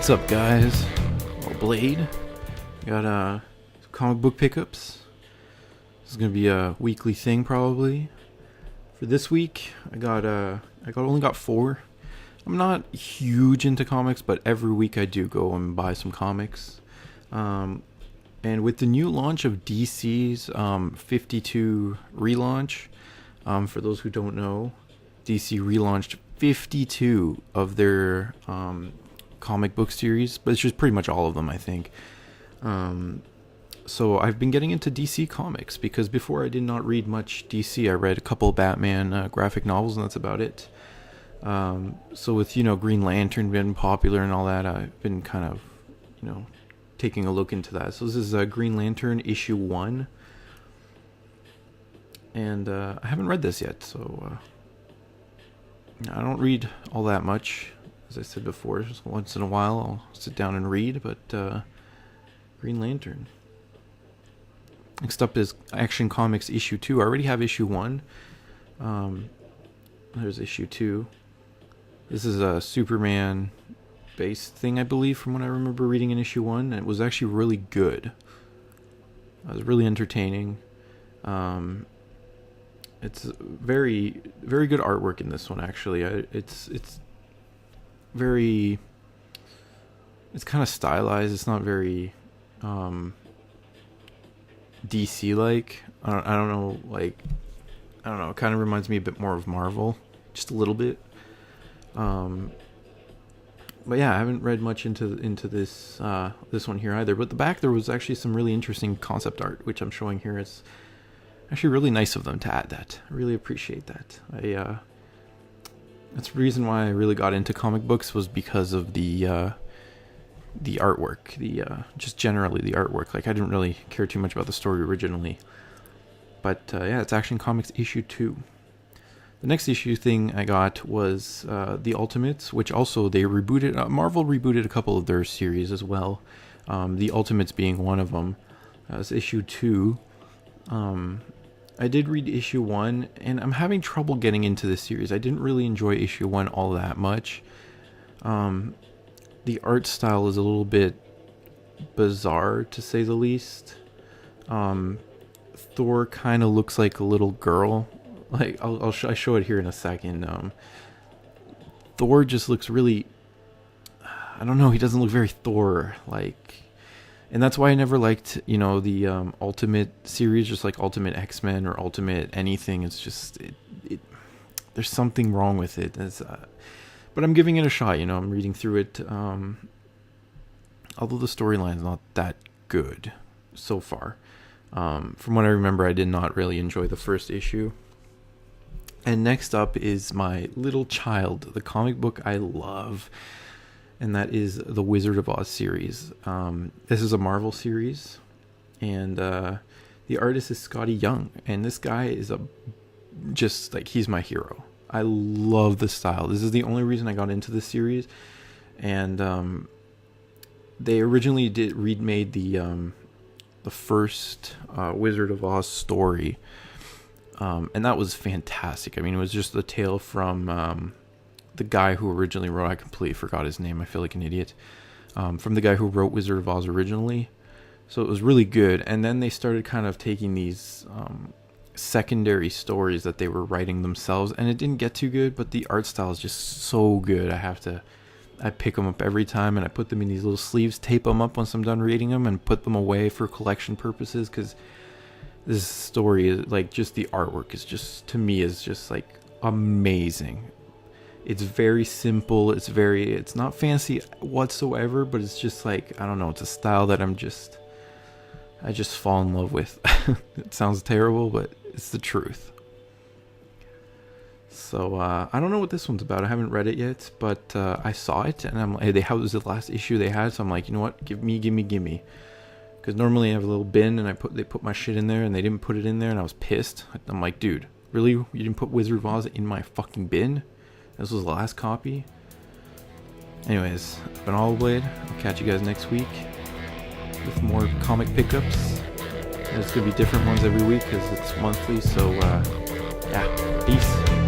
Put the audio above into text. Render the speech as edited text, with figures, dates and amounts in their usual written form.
What's up, guys? Well, Blade. Got comic book pickups. This is gonna be a weekly thing, probably. For this week, I only got 4. I'm not huge into comics, but every week I do go and buy some comics. And with the new launch of DC's 52 relaunch, for those who don't know, DC relaunched 52 of their comic book series, but it's just pretty much all of them, I think. So I've been getting into DC comics because before I did not read much DC. I read a couple of Batman graphic novels, and that's about it. So with, Green Lantern being popular and all that, I've been kind of, taking a look into that. So this is Green Lantern issue 1. And I haven't read this yet, so I don't read all that much. As I said before, just once in a while I'll sit down and read, but Green Lantern. Next up is Action Comics issue 2. I already have issue 1. There's issue 2. This is a Superman based thing, I believe, from what I remember reading in issue 1. And it was actually really good. It was really entertaining. It's very, very good artwork in this one, actually. It's kind of stylized. It's not very DC-like. I don't know. It kind of reminds me a bit more of Marvel, just a little bit. But yeah, I haven't read much into this one here either. But the back, there was actually some really interesting concept art, which I'm showing here. It's actually really nice of them to add that. I really appreciate that. That's the reason why I really got into comic books, was because of the artwork, just generally the artwork. I didn't really care too much about the story originally, but yeah, it's Action Comics issue 2. The next issue thing I got was the Ultimates, which also they rebooted. Marvel rebooted a couple of their series as well. The Ultimates being one of them. It's issue 2. I did read issue 1, and I'm having trouble getting into this series. I didn't really enjoy issue 1 all that much. The art style is a little bit bizarre, to say the least. Thor kind of looks like a little girl. I'll show it here in a second. Thor just looks really, I don't know, he doesn't look very Thor-like. And that's why I never liked, the Ultimate series, just like Ultimate X-Men or Ultimate anything. It's just, there's something wrong with it. But I'm giving it a shot, I'm reading through it. Although the storyline's not that good so far. From what I remember, I did not really enjoy the first issue. And next up is my little child, the comic book I love. And that is the Wizard of Oz series. This is a Marvel series, and the artist is Scotty Young, and this guy is he's my hero. I love the style. This is the only reason I got into this series, and they originally remade the first Wizard of Oz story, and that was fantastic. I mean, it was just the tale from the guy who originally wrote, I completely forgot his name, I feel like an idiot, from the guy who wrote Wizard of Oz originally. So it was really good. And then they started kind of taking these secondary stories that they were writing themselves, and it didn't get too good, but the art style is just so good. I pick them up every time, and I put them in these little sleeves, tape them up once I'm done reading them, and put them away for collection purposes, because this story is just the artwork is just, to me, is just amazing. It's very simple. It's not fancy whatsoever, but it's just I don't know. It's a style that I just fall in love with. It sounds terrible, but it's the truth. So, I don't know what this one's about. I haven't read it yet, but I saw it, and I'm like, it was the last issue they had, so I'm like, you know what? Give me. Because normally I have a little bin, and they put my shit in there, and they didn't put it in there, and I was pissed. I'm like, dude, really? You didn't put Wizard of Oz in my fucking bin? This was the last copy. Anyways, I've been Blade. I'll catch you guys next week with more comic pickups. And it's going to be different ones every week because it's monthly. So, yeah, peace.